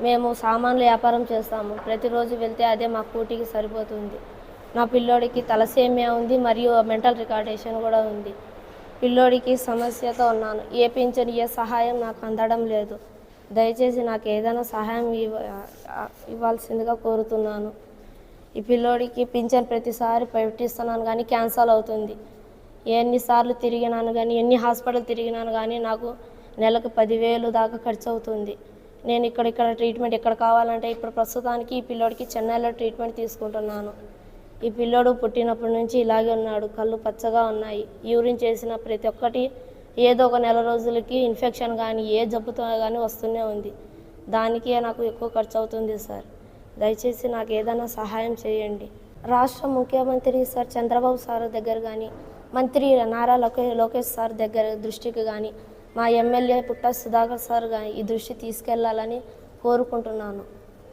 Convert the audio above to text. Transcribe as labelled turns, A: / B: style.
A: మేము సామాన్లు వ్యాపారం చేస్తాము. ప్రతిరోజు వెళ్తే అదే మా కూటికి సరిపోతుంది. నా పిల్లోడికి తలసేమియా ఉంది మరియు మెంటల్ రిటార్డేషన్ కూడా ఉంది. పిల్లోడికి సమస్యతో ఉన్నాను. ఏ పింఛను ఏ సహాయం నాకు అందడం లేదు. దయచేసి నాకు ఏదైనా సహాయం ఇవ్వాల్సిందిగా కోరుతున్నాను. ఈ పిల్లోడికి పింఛన్ ప్రతిసారి పెట్టిస్తున్నాను కానీ క్యాన్సల్ అవుతుంది. ఎన్నిసార్లు తిరిగినాను కానీ ఎన్ని హాస్పిటల్ తిరిగినాను కానీ నాకు నెలకు 10,000 దాకా ఖర్చు అవుతుంది. నేను ఇక్కడ ట్రీట్మెంట్ ఎక్కడ కావాలంటే ఇప్పుడు ప్రస్తుతానికి ఈ పిల్లోడికి చెన్నైలో ట్రీట్మెంట్ తీసుకుంటున్నాను. ఈ పిల్లోడు పుట్టినప్పటి నుంచి ఇలాగే ఉన్నాడు. కళ్ళు పచ్చగా ఉన్నాయి. యూరిన్ చేసిన ప్రతి ఒక్కటి ఏదో ఒక నెల రోజులకి ఇన్ఫెక్షన్ కానీ ఏ జబ్బుతో కానీ వస్తూనే ఉంది. దానికే నాకు ఎక్కువ ఖర్చు అవుతుంది సార్. దయచేసి నాకు ఏదైనా సహాయం చేయండి. రాష్ట్ర ముఖ్యమంత్రి సార్ చంద్రబాబు సార్ దగ్గర కానీ, మంత్రి నారా లోకేష్ సార్ దగ్గర దృష్టికి కానీ, మా ఎమ్మెల్యే పుట్ట సుధాకర్ సార్ కానీ ఈ దృష్టి తీసుకెళ్లాలని కోరుకుంటున్నాను.